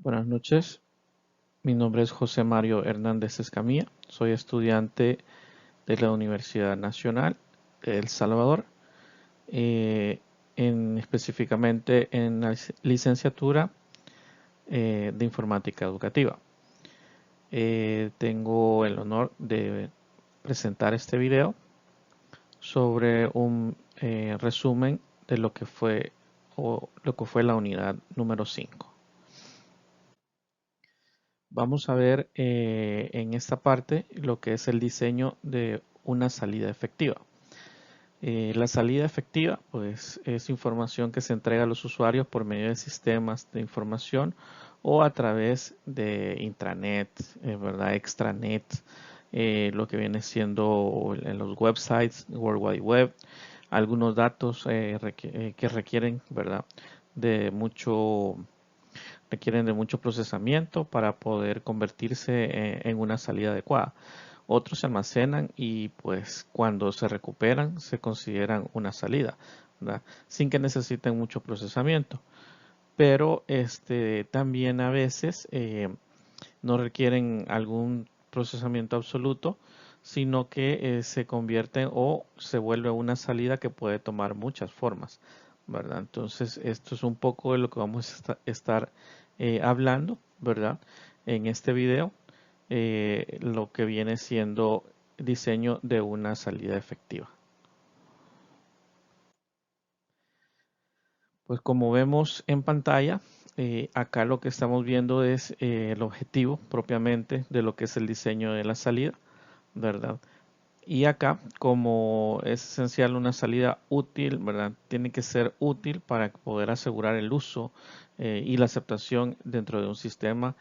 Buenas noches, mi nombre es José Mario Hernández Escamilla, soy estudiante de la Universidad Nacional de El Salvador, eh, específicamente en la licenciatura de Informática Educativa. Tengo el honor de presentar este video sobre un resumen de lo que fue la unidad número 5. Vamos a ver en esta parte lo que es el diseño de una salida efectiva. La salida efectiva, pues, es información que se entrega a los usuarios por medio de sistemas de información o a través de intranet, ¿verdad? Extranet, lo que viene siendo en los websites, World Wide Web, algunos datos que requieren, ¿verdad? De mucho requieren de mucho procesamiento para poder convertirse en una salida adecuada. Otros se almacenan y pues cuando se recuperan se consideran una salida, ¿verdad? Sin que necesiten mucho procesamiento. Pero también a veces no requieren algún procesamiento absoluto, sino que se convierten o se vuelve una salida que puede tomar muchas formas, ¿verdad? Entonces, esto es un poco de lo que vamos a estar hablando, ¿verdad? En este video, lo que viene siendo diseño de una salida efectiva. Pues como vemos en pantalla, acá lo que estamos viendo es el objetivo propiamente de lo que es el diseño de la salida, ¿verdad? Y acá, como es esencial una salida útil, ¿verdad? Tiene que ser útil para poder asegurar el uso y la aceptación dentro de un sistema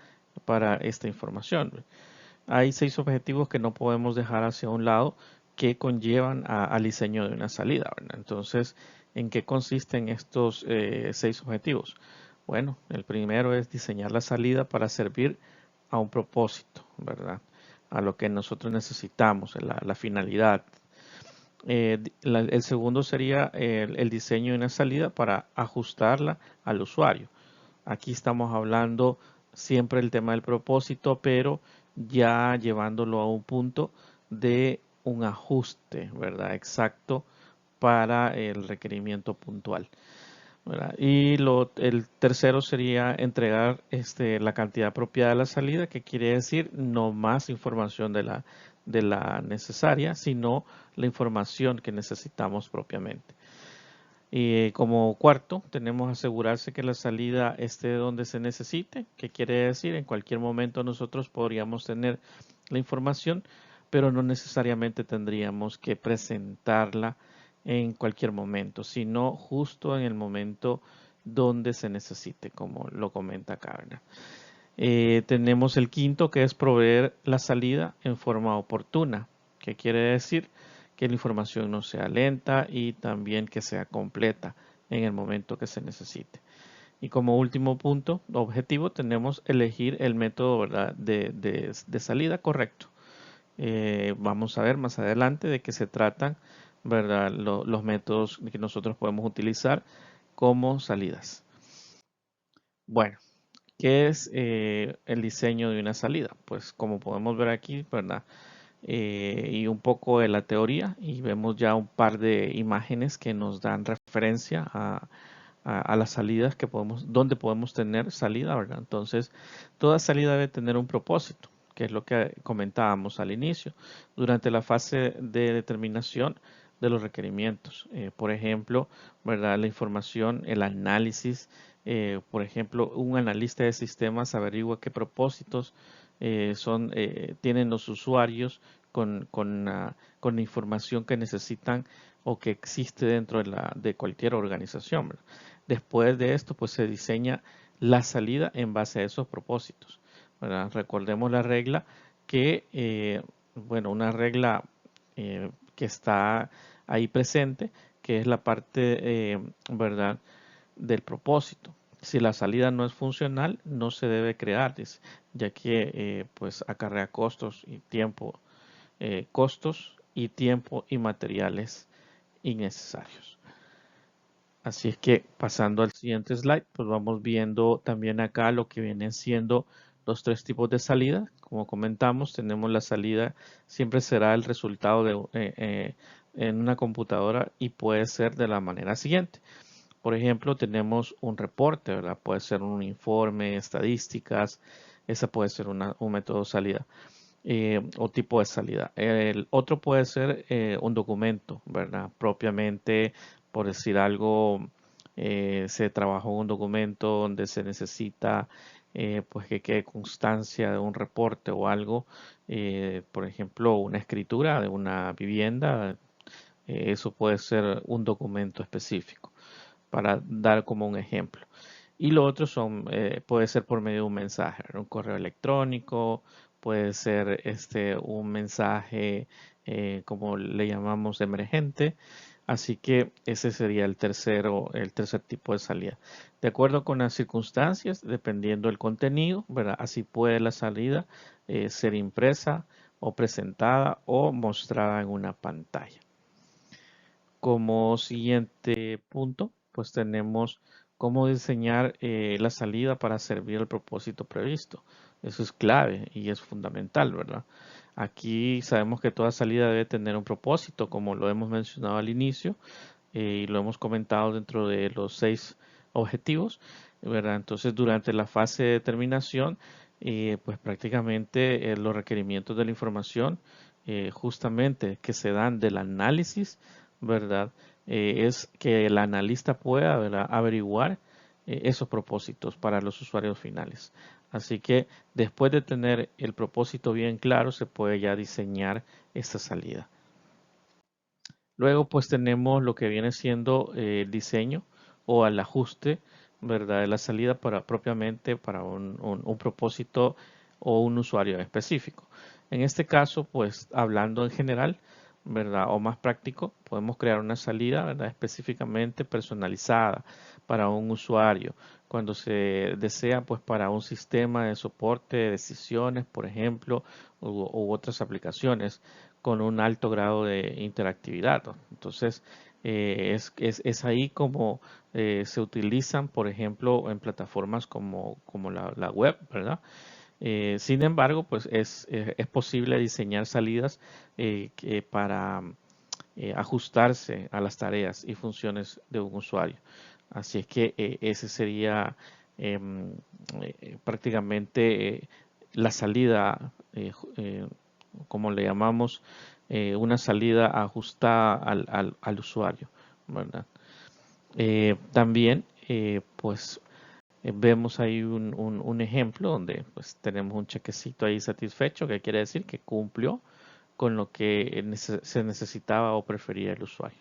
para esta información. Hay 6 objetivos que no podemos dejar hacia un lado que conllevan al diseño de una salida, ¿verdad? Entonces, ¿en qué consisten estos 6 objetivos? Bueno, el primero es diseñar la salida para servir a un propósito, ¿verdad? A lo que nosotros necesitamos, la finalidad. El segundo sería el diseño de una salida para ajustarla al usuario. Aquí estamos hablando siempre del tema del propósito, pero ya llevándolo a un punto de un ajuste, ¿verdad? Exacto para el requerimiento puntual, ¿verdad? Y el tercero sería entregar la cantidad apropiada de la salida, que quiere decir no más información de la necesaria, sino la información que necesitamos propiamente. Y como cuarto, tenemos asegurarse que la salida esté donde se necesite, que quiere decir en cualquier momento nosotros podríamos tener la información, pero no necesariamente tendríamos que presentarla en cualquier momento, sino justo en el momento donde se necesite, como lo comenta acá, ¿verdad? Tenemos el quinto, que es proveer la salida en forma oportuna, que quiere decir que la información no sea lenta y también que sea completa en el momento que se necesite. Y como último punto, objetivo, tenemos elegir el método, ¿verdad? de salida correcto. Vamos a ver más adelante de qué se tratan, ¿verdad? Los métodos que nosotros podemos utilizar como salidas. Bueno, ¿qué es el diseño de una salida? Pues como podemos ver aquí, ¿verdad? Y un poco de la teoría y vemos ya un par de imágenes que nos dan referencia a las salidas que podemos, donde podemos tener salida, ¿verdad? Entonces, toda salida debe tener un propósito, que es lo que comentábamos al inicio, durante la fase de determinación de los requerimientos. Por ejemplo, ¿verdad? La información, el análisis, por ejemplo, un analista de sistemas averigua qué propósitos tienen los usuarios con la información que necesitan o que existe dentro de cualquier organización, ¿verdad? Después de esto, pues se diseña la salida en base a esos propósitos, ¿verdad? Recordemos la regla que, bueno, una regla que está ahí presente, que es la parte, ¿verdad?, del propósito. Si la salida no es funcional, no se debe crear, dice, ya que pues acarrea costos y tiempo y materiales innecesarios. Así es que pasando al siguiente slide, pues vamos viendo también acá lo que vienen siendo los tres tipos de salida. Como comentamos, tenemos la salida, siempre será el resultado en una computadora y puede ser de la manera siguiente. Por ejemplo, tenemos un reporte, ¿verdad? Puede ser un informe, estadísticas, esa puede ser un método de salida o tipo de salida. El otro puede ser un documento, ¿verdad? Propiamente, por decir algo, se trabajó un documento donde se necesita pues que quede constancia de un reporte o algo, por ejemplo, una escritura de una vivienda, eso puede ser un documento específico, para dar como un ejemplo. Y lo otro puede ser por medio de un mensaje, un correo electrónico, puede ser un mensaje, como le llamamos, emergente. Así que ese sería el tercer tipo de salida. De acuerdo con las circunstancias, dependiendo del contenido, ¿verdad? Así puede la salida ser impresa o presentada o mostrada en una pantalla. Como siguiente punto, pues tenemos cómo diseñar la salida para servir al propósito previsto. Eso es clave y es fundamental, ¿verdad? Aquí sabemos que toda salida debe tener un propósito, como lo hemos mencionado al inicio y lo hemos comentado dentro de los 6 objetivos, ¿verdad? Entonces, durante la fase de determinación, pues prácticamente los requerimientos de la información, justamente que se dan del análisis, ¿verdad? Es que el analista pueda, ¿verdad?, averiguar esos propósitos para los usuarios finales. Así que después de tener el propósito bien claro, se puede ya diseñar esta salida. Luego pues tenemos lo que viene siendo el diseño o el ajuste, ¿verdad?, de la salida para propiamente para un propósito o un usuario específico. En este caso, pues hablando en general, ¿verdad?, o más práctico, podemos crear una salida, ¿verdad?, específicamente personalizada para un usuario. Cuando se desea, pues para un sistema de soporte de decisiones, por ejemplo, u otras aplicaciones con un alto grado de interactividad, ¿no? Entonces, es ahí como se utilizan, por ejemplo, en plataformas como la web, ¿verdad? Sin embargo, pues es posible diseñar salidas para ajustarse a las tareas y funciones de un usuario. Así es que ese sería em, prácticamente la salida, como le llamamos, una salida ajustada al usuario, ¿verdad? También, pues, vemos ahí un ejemplo donde pues tenemos un chequecito ahí satisfecho, que quiere decir que cumplió con lo que se necesitaba o prefería el usuario.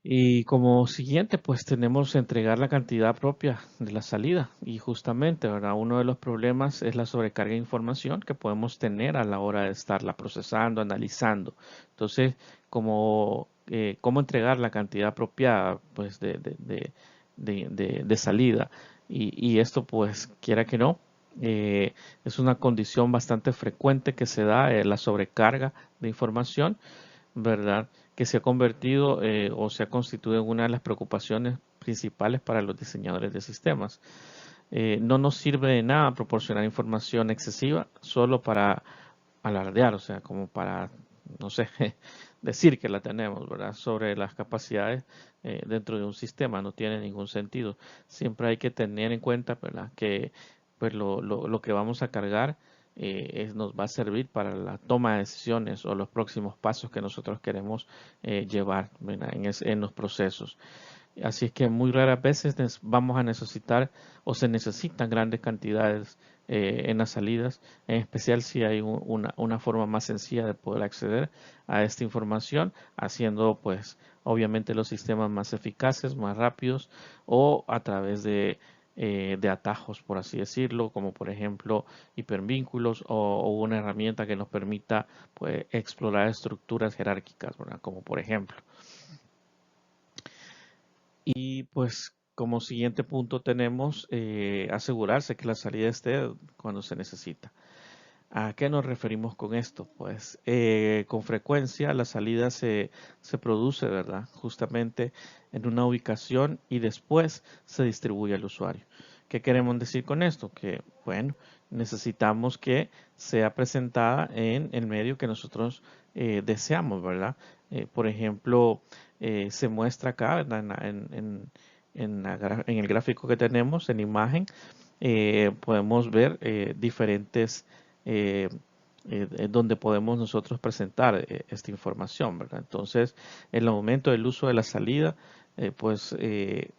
Y como siguiente, pues tenemos entregar la cantidad propia de la salida. Y justamente, ¿verdad?, uno de los problemas es la sobrecarga de información que podemos tener a la hora de estarla procesando, analizando. Entonces, cómo entregar la cantidad apropiada, pues, de salida. Y esto, pues, quiera que no, es una condición bastante frecuente que se da, la sobrecarga de información, ¿verdad?, que se ha convertido o se ha constituido en una de las preocupaciones principales para los diseñadores de sistemas. No nos sirve de nada proporcionar información excesiva solo para alardear, o sea, como para, no sé, decir que la tenemos, ¿verdad?, sobre las capacidades dentro de un sistema. No tiene ningún sentido. Siempre hay que tener en cuenta, ¿verdad?, que pues lo que vamos a cargar nos va a servir para la toma de decisiones o los próximos pasos que nosotros queremos llevar, ¿verdad?, en los procesos. Así es que muy raras veces vamos a necesitar o se necesitan grandes cantidades en las salidas, en especial si hay una forma más sencilla de poder acceder a esta información, haciendo pues obviamente los sistemas más eficaces, más rápidos o a través de atajos, por así decirlo, como por ejemplo hipervínculos o una herramienta que nos permita pues, explorar estructuras jerárquicas, ¿verdad?, como por ejemplo. Y pues como siguiente punto tenemos asegurarse que la salida esté cuando se necesita. ¿A qué nos referimos con esto? Pues con frecuencia la salida se produce, ¿verdad? Justamente en una ubicación y después se distribuye al usuario. ¿Qué queremos decir con esto? Que, bueno, necesitamos que sea presentada en el medio que nosotros deseamos, ¿verdad? Por ejemplo, se muestra acá, ¿verdad? En el gráfico que tenemos, en imagen, podemos ver diferentes eh, donde podemos nosotros presentar esta información, ¿verdad? Entonces, en el momento del uso de la salida, pues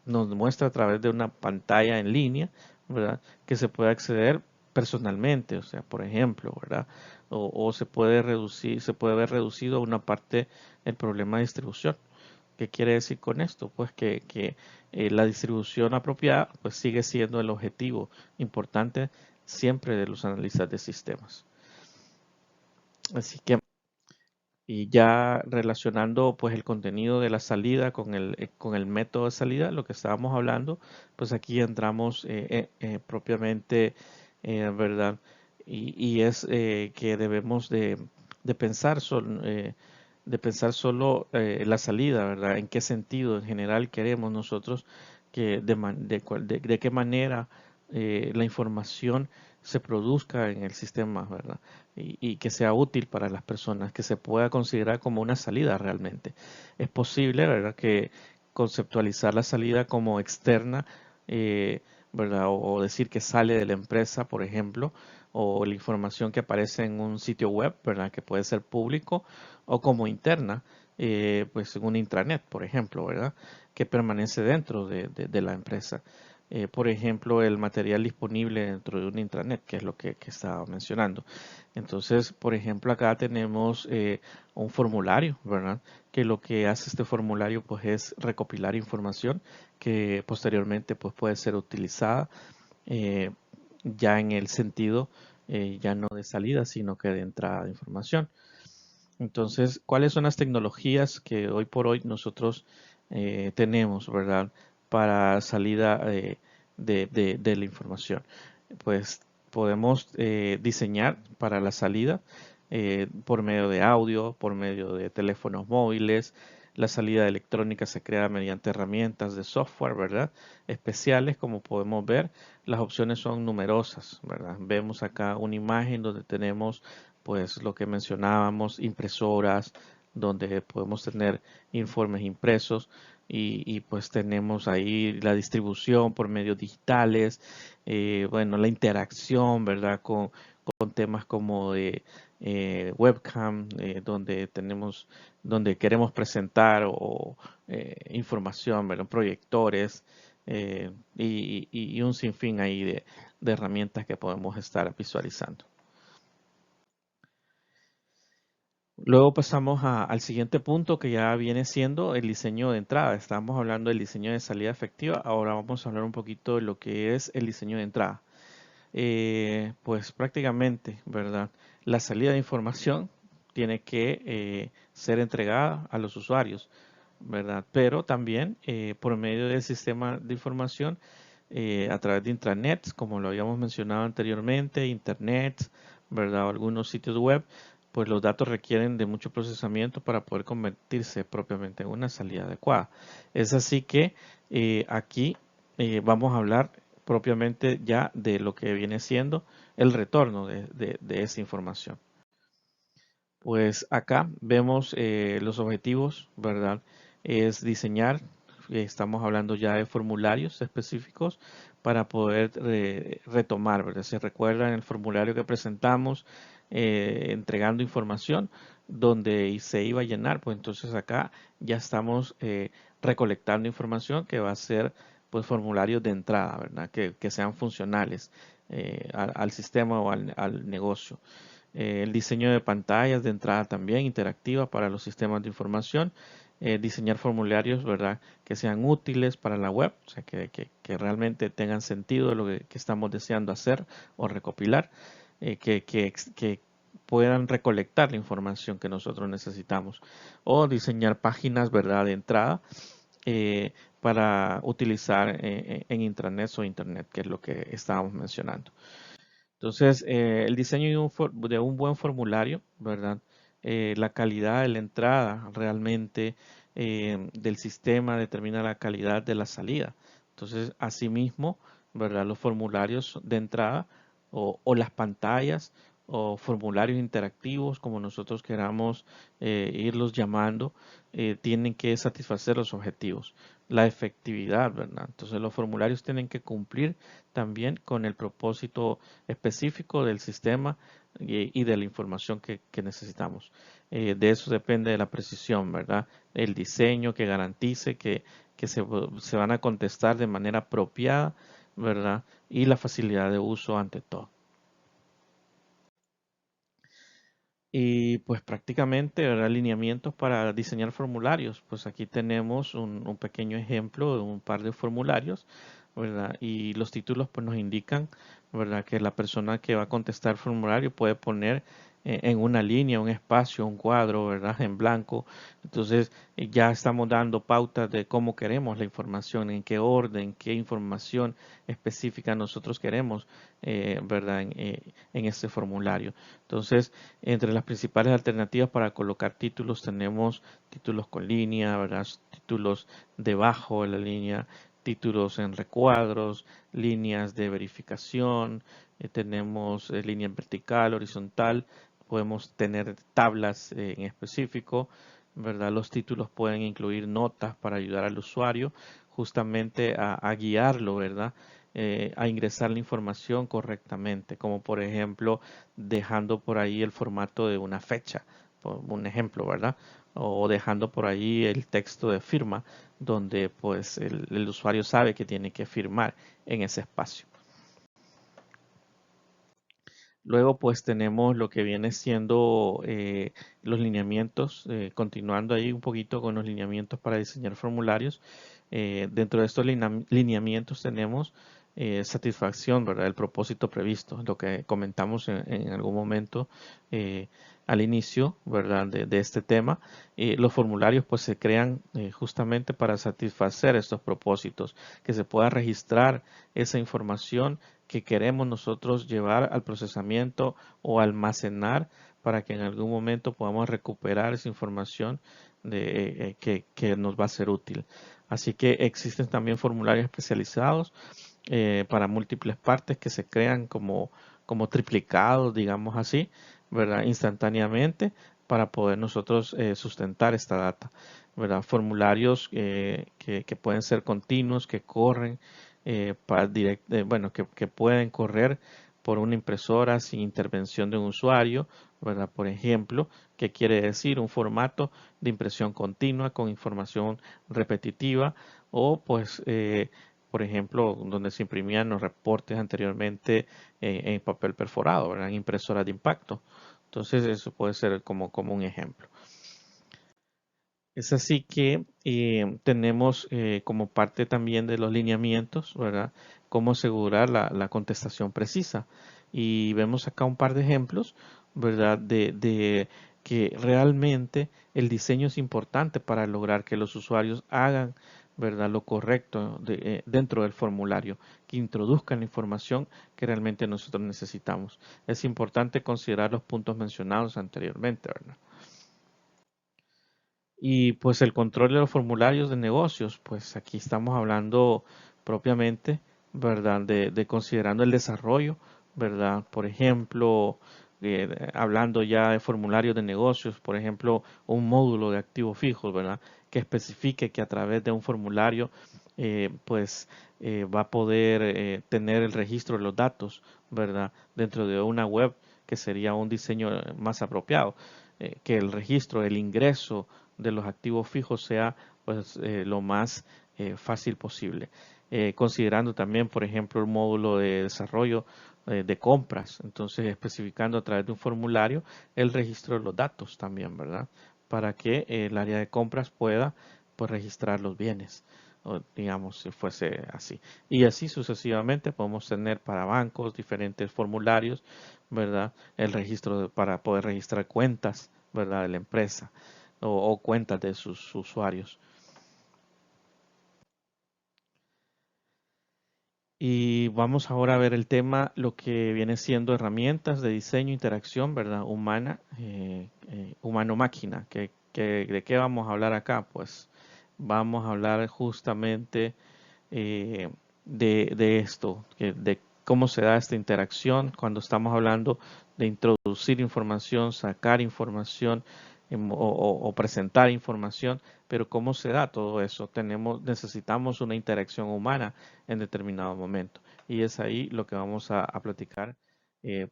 nos muestra a través de una pantalla en línea, ¿verdad? Que se puede acceder personalmente, o sea, por ejemplo, ¿verdad? O se puede reducir, se puede ver reducido a una parte el problema de distribución. ¿Qué quiere decir con esto? Pues que la distribución apropiada pues sigue siendo el objetivo importante siempre de los analistas de sistemas. Así que, y ya relacionando pues el contenido de la salida con el método de salida, lo que estábamos hablando, pues aquí entramos propiamente, ¿verdad? Y es que debemos de pensar de pensar solo la salida, ¿verdad? En qué sentido en general queremos nosotros que de qué manera la información se produzca en el sistema, ¿verdad? Y que sea útil para las personas, que se pueda considerar como una salida realmente. Es posible, ¿verdad? Que conceptualizar la salida como externa, ¿verdad? O decir que sale de la empresa, por ejemplo, o la información que aparece en un sitio web, ¿verdad? Que puede ser público, o como interna, pues en un intranet, por ejemplo, ¿verdad? Que permanece dentro de la empresa. Por ejemplo, el material disponible dentro de un intranet, que es lo que estaba mencionando. Entonces, por ejemplo, acá tenemos un formulario, ¿verdad? Que lo que hace este formulario pues es recopilar información que posteriormente pues puede ser utilizada eh, ya en el sentido ya no de salida, sino que de entrada de información. Entonces, ¿cuáles son las tecnologías que hoy por hoy nosotros tenemos, ¿verdad? Para salida de la información. Pues podemos diseñar para la salida por medio de audio, por medio de teléfonos móviles. La salida electrónica se crea mediante herramientas de software, ¿verdad? Especiales, como podemos ver, las opciones son numerosas, ¿verdad? Vemos acá una imagen donde tenemos pues lo que mencionábamos, impresoras, donde podemos tener informes impresos pues tenemos ahí la distribución por medios digitales, bueno, la interacción, ¿verdad? Con temas como de webcam, donde queremos presentar o información, ¿verdad? Proyectores y un sinfín ahí de herramientas que podemos estar visualizando. Luego pasamos al siguiente punto que ya viene siendo el diseño de entrada. Estábamos hablando del diseño de salida efectiva. Ahora vamos a hablar un poquito de lo que es el diseño de entrada. Pues prácticamente, ¿verdad? La salida de información tiene que ser entregada a los usuarios, ¿verdad? Pero también por medio del sistema de información a través de intranets, como lo habíamos mencionado anteriormente, internet, ¿verdad? O algunos sitios web, pues los datos requieren de mucho procesamiento para poder convertirse propiamente en una salida adecuada. Es así que aquí vamos a hablar propiamente ya de lo que viene siendo el retorno de esa información. Pues acá vemos los objetivos, ¿verdad? Es diseñar, estamos hablando ya de formularios específicos para poder retomar, ¿verdad? Se recuerda en el formulario que presentamos entregando información donde se iba a llenar, pues entonces acá ya estamos recolectando información que va a ser pues formularios de entrada, ¿verdad? Que sean funcionales al sistema o al negocio. El diseño de pantallas de entrada también interactiva para los sistemas de información, diseñar formularios, ¿verdad? Que sean útiles para la web, o sea, que realmente tengan sentido de lo que estamos deseando hacer o recopilar, que puedan recolectar la información que nosotros necesitamos o diseñar páginas, ¿verdad? De entrada para utilizar en intranets o internet, que es lo que estábamos mencionando. Entonces, el diseño de un buen formulario, ¿verdad? La calidad de la entrada realmente del sistema determina la calidad de la salida. Entonces, asimismo, ¿verdad? Los formularios de entrada o las pantallas o formularios interactivos, como nosotros queramos irlos llamando, tienen que satisfacer los objetivos. La efectividad, ¿verdad? Entonces, los formularios tienen que cumplir también con el propósito específico del sistema y de la información que necesitamos. De eso depende de la precisión, ¿verdad? El diseño que garantice que se van a contestar de manera apropiada, ¿verdad? Y la facilidad de uso ante todo. Y pues prácticamente, ¿verdad? Alineamientos para diseñar formularios. Pues aquí tenemos un pequeño ejemplo de un par de formularios, ¿verdad? Y los títulos pues nos indican, ¿verdad? Que la persona que va a contestar el formulario puede poner en una línea, un espacio, un cuadro, ¿verdad? En blanco. Entonces ya estamos dando pautas de cómo queremos la información, en qué orden, qué información específica nosotros queremos, ¿verdad? En este formulario. Entonces, entre las principales alternativas para colocar títulos tenemos títulos con línea, ¿verdad? Títulos debajo de la línea, títulos en recuadros, líneas de verificación, tenemos línea en vertical, horizontal, podemos tener tablas en específico, ¿verdad? Los títulos pueden incluir notas para ayudar al usuario justamente a guiarlo, ¿verdad? A ingresar la información correctamente, como por ejemplo dejando por ahí el formato de una fecha, por un ejemplo, ¿verdad? O dejando por ahí el texto de firma, donde pues el usuario sabe que tiene que firmar en ese espacio. Luego pues tenemos lo que viene siendo los lineamientos, continuando ahí un poquito con los lineamientos para diseñar formularios. Dentro de estos lineamientos tenemos satisfacción, ¿verdad? El propósito previsto, lo que comentamos en algún momento eh, al inicio, ¿verdad? De este tema. Los formularios pues se crean justamente para satisfacer estos propósitos, que se pueda registrar esa información que queremos nosotros llevar al procesamiento o almacenar para que en algún momento podamos recuperar esa información que nos va a ser útil. Así que existen también formularios especializados para múltiples partes que se crean como triplicados, digamos así, ¿verdad? Instantáneamente para poder nosotros sustentar esta data, ¿verdad? Formularios que pueden ser continuos, que corren, bueno, que pueden correr por una impresora sin intervención de un usuario, ¿verdad? Por ejemplo, ¿qué quiere decir? Un formato de impresión continua con información repetitiva o pues por ejemplo, donde se imprimían los reportes anteriormente en papel perforado, ¿verdad? En impresoras de impacto. Entonces, eso puede ser como un ejemplo. Es así que tenemos como parte también de los lineamientos, ¿verdad? Cómo asegurar la contestación precisa. Y vemos acá un par de ejemplos, ¿verdad? De que realmente el diseño es importante para lograr que los usuarios hagan, ¿verdad? Lo correcto dentro del formulario, que introduzcan la información que realmente nosotros necesitamos. Es importante considerar los puntos mencionados anteriormente, ¿verdad? Y pues el control de los formularios de negocios, pues aquí estamos hablando propiamente, ¿verdad? De considerando el desarrollo, ¿verdad? Por ejemplo, hablando ya de formularios de negocios, por ejemplo, un módulo de activos fijos, ¿verdad? Que especifique que a través de un formulario, pues va a poder tener el registro de los datos, ¿verdad? Dentro de una web que sería un diseño más apropiado, que el registro, el ingreso, de los activos fijos sea pues lo más fácil posible. Considerando también, por ejemplo, el módulo de desarrollo de compras, entonces especificando a través de un formulario el registro de los datos también, ¿verdad? Para que el área de compras pueda pues registrar los bienes, o, digamos, si fuese así. Y así sucesivamente podemos tener para bancos diferentes formularios, ¿verdad? El registro para poder registrar cuentas, ¿verdad? De la empresa o cuentas de sus usuarios. Y vamos ahora a ver el tema, lo que viene siendo herramientas de diseño, interacción, ¿verdad? Humana, humano-máquina. ¿De qué vamos a hablar acá? Pues vamos a hablar justamente eh, de esto, de cómo se da esta interacción cuando estamos hablando de introducir información, sacar información o presentar información, pero cómo se da todo eso. Necesitamos una interacción humana en determinado momento y es ahí lo que vamos a platicar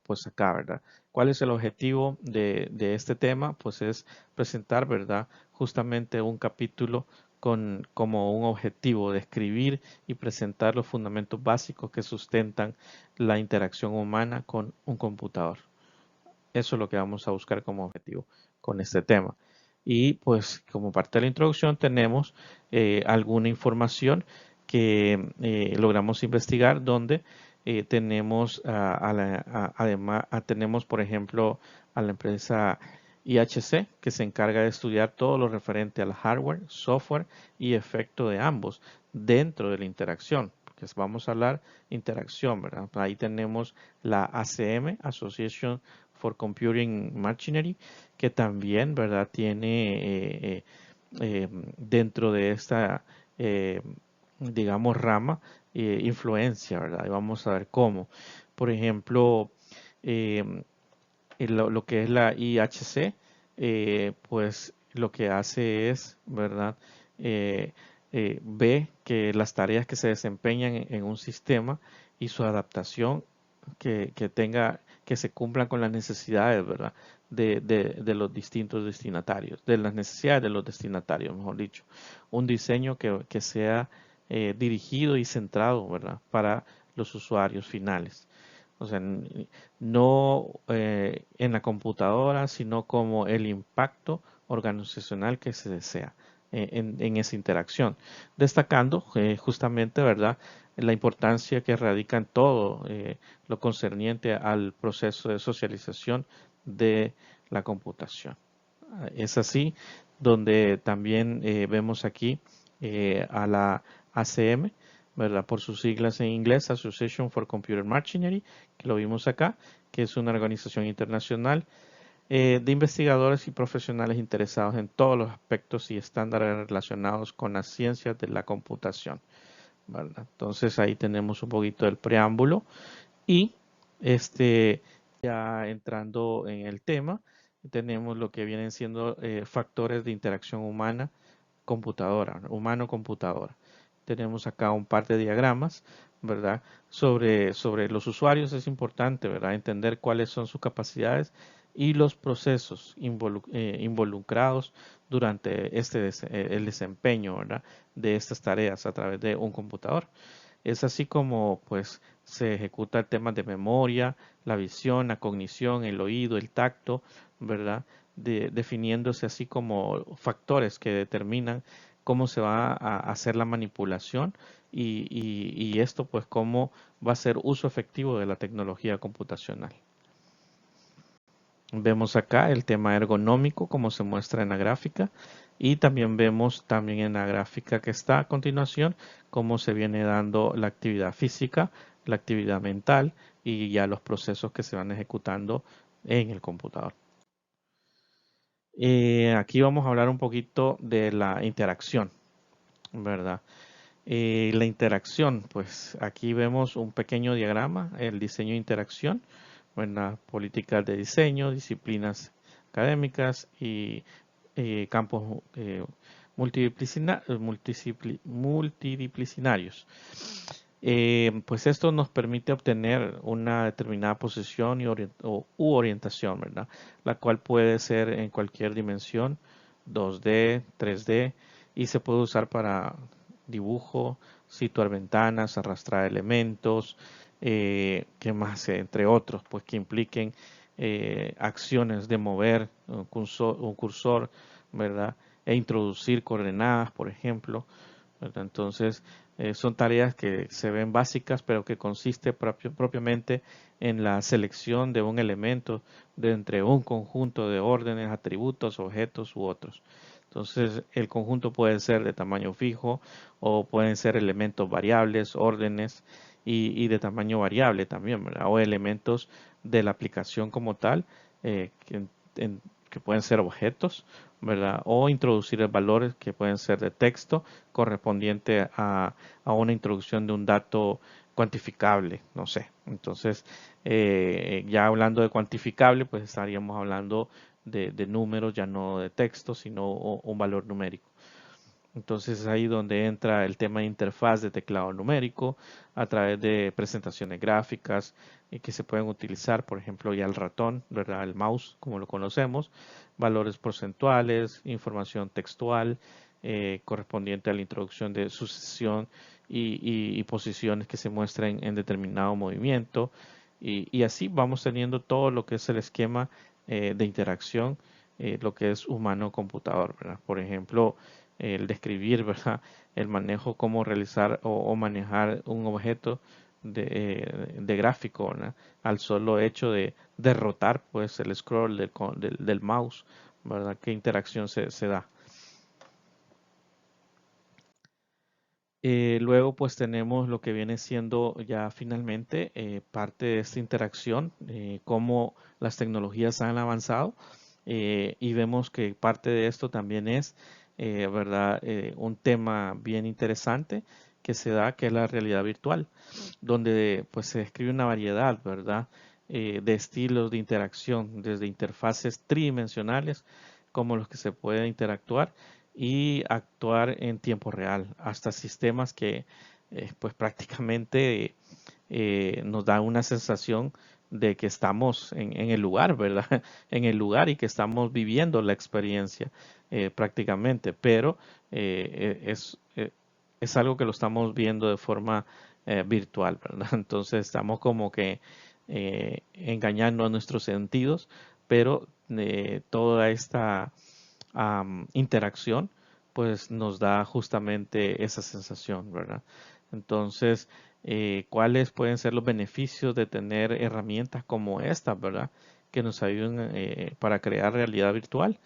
pues acá, ¿verdad? ¿Cuál es el objetivo de este tema? Pues es presentar, ¿verdad? Justamente un capítulo como un objetivo, describir y presentar los fundamentos básicos que sustentan la interacción humana con un computador. Eso es lo que vamos a buscar como objetivo con este tema. Y pues como parte de la introducción tenemos alguna información que logramos investigar donde tenemos además tenemos por ejemplo a la empresa IHC que se encarga de estudiar todo lo referente al hardware, software y efecto de ambos dentro de la interacción. Porque vamos a hablar interacción, ¿verdad? Ahí tenemos la ACM, Association for Computing Machinery, que también, ¿verdad? Tiene dentro de esta, eh, digamos, rama, influencia, ¿verdad? Y vamos a ver cómo. Por ejemplo, eh, lo que es la IHC, pues lo que hace es, ¿verdad? Eh, Ve que las tareas que se desempeñan en un sistema y su adaptación que se cumplan con las necesidades, ¿verdad? De los distintos destinatarios, de las necesidades de los destinatarios, mejor dicho. Un diseño que sea dirigido y centrado, ¿verdad? Para los usuarios finales. O sea, no en la computadora, sino como el impacto organizacional que se desea en esa interacción. Destacando justamente, ¿verdad?, la importancia que radica en todo lo concerniente al proceso de socialización de la computación. Es así donde también vemos aquí a la ACM, ¿verdad? Por sus siglas en inglés, Association for Computer Machinery, que lo vimos acá, que es una organización internacional de investigadores y profesionales interesados en todos los aspectos y estándares relacionados con las ciencias de la computación, ¿verdad? Entonces ahí tenemos un poquito del preámbulo y este, ya entrando en el tema, tenemos lo que vienen siendo factores de interacción humana computadora, humano-computadora. Tenemos acá un par de diagramas, ¿verdad? Sobre los usuarios es importante, ¿verdad? Entender cuáles son sus capacidades y los procesos involucrados durante el desempeño, ¿verdad? De estas tareas a través de un computador. Es así como pues se ejecuta el tema de memoria, la visión, la cognición, el oído, el tacto, ¿verdad? Definiéndose así como factores que determinan cómo se va a hacer la manipulación y esto pues cómo va a ser uso efectivo de la tecnología computacional. Vemos acá el tema ergonómico como se muestra en la gráfica y también vemos también en la gráfica que está a continuación cómo se viene dando la actividad física, la actividad mental y ya los procesos que se van ejecutando en el computador. Aquí vamos a hablar un poquito de la interacción, ¿verdad? La interacción, pues aquí vemos un pequeño diagrama, el diseño de interacción, ¿verdad? Políticas de diseño, disciplinas académicas y campos multidisciplinarios. Pues esto nos permite obtener una determinada posición u orientación, ¿verdad? La cual puede ser en cualquier dimensión, 2D, 3D, y se puede usar para dibujo, situar ventanas, arrastrar elementos, que más, entre otros, pues que impliquen acciones de mover un cursor, ¿verdad? E introducir coordenadas, por ejemplo, ¿verdad? Entonces, son tareas que se ven básicas, pero que consiste propiamente en la selección de un elemento de entre un conjunto de órdenes, atributos, objetos u otros. Entonces, el conjunto puede ser de tamaño fijo o pueden ser elementos variables, órdenes, y de tamaño variable también, ¿verdad? O elementos de la aplicación como tal, que pueden ser objetos, ¿verdad? O introducir valores que pueden ser de texto correspondiente a una introducción de un dato cuantificable, no sé. Entonces, ya hablando de cuantificable, pues estaríamos hablando de números, ya no de texto, sino un valor numérico. Entonces es ahí donde entra el tema de interfaz de teclado numérico a través de presentaciones gráficas que se pueden utilizar, por ejemplo, ya el ratón, ¿verdad? El mouse, como lo conocemos, valores porcentuales, información textual correspondiente a la introducción de sucesión y posiciones que se muestran en determinado movimiento. Y así vamos teniendo todo lo que es el esquema de interacción, lo que es humano-computador, ¿verdad? Por ejemplo, el describir, ¿verdad? El manejo, cómo realizar o manejar un objeto de gráfico, ¿verdad? Al solo hecho de derrotar, pues, el scroll del mouse, ¿verdad? ¿Qué interacción se da? Luego, pues, tenemos lo que viene siendo ya finalmente parte de esta interacción, cómo las tecnologías han avanzado y vemos que parte de esto también es, ¿verdad? Un tema bien interesante que se da, que es la realidad virtual, donde pues se describe una variedad, ¿verdad? De estilos de interacción, desde interfaces tridimensionales, como los que se puede interactuar y actuar en tiempo real, hasta sistemas que pues prácticamente nos da una sensación de que estamos en el lugar, ¿verdad? En el lugar y que estamos viviendo la experiencia prácticamente, pero es algo que lo estamos viendo de forma virtual, ¿verdad? Entonces estamos como que engañando a nuestros sentidos, pero toda esta interacción pues nos da justamente esa sensación, ¿verdad? Entonces, ¿cuáles pueden ser los beneficios de tener herramientas como esta, ¿verdad? Que nos ayuden para crear realidad virtual?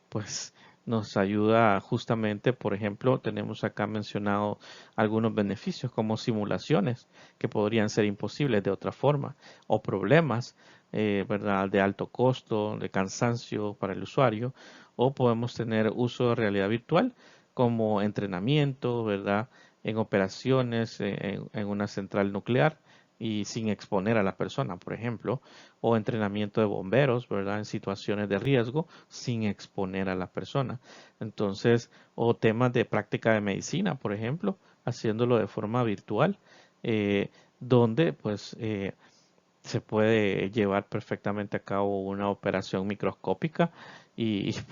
Pues nos ayuda justamente, por ejemplo, tenemos acá mencionado algunos beneficios como simulaciones que podrían ser imposibles de otra forma o problemas, ¿verdad? De alto costo, de cansancio para el usuario, o podemos tener uso de realidad virtual como entrenamiento, ¿verdad? En operaciones en una central nuclear y sin exponer a la persona, por ejemplo, o entrenamiento de bomberos, ¿verdad? En situaciones de riesgo sin exponer a la persona. Entonces, o temas de práctica de medicina, por ejemplo, haciéndolo de forma virtual, donde pues se puede llevar perfectamente a cabo una operación microscópica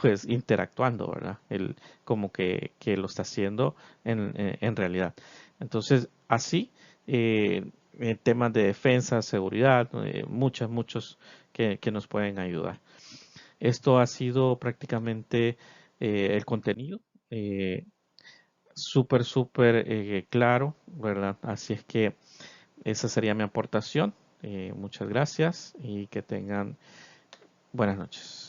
pues interactuando, ¿verdad? Como que lo está haciendo en realidad. Entonces, así, temas de defensa, seguridad, muchos que nos pueden ayudar. Esto ha sido prácticamente el contenido. Súper claro, ¿verdad? Así es que esa sería mi aportación. Muchas gracias y que tengan buenas noches.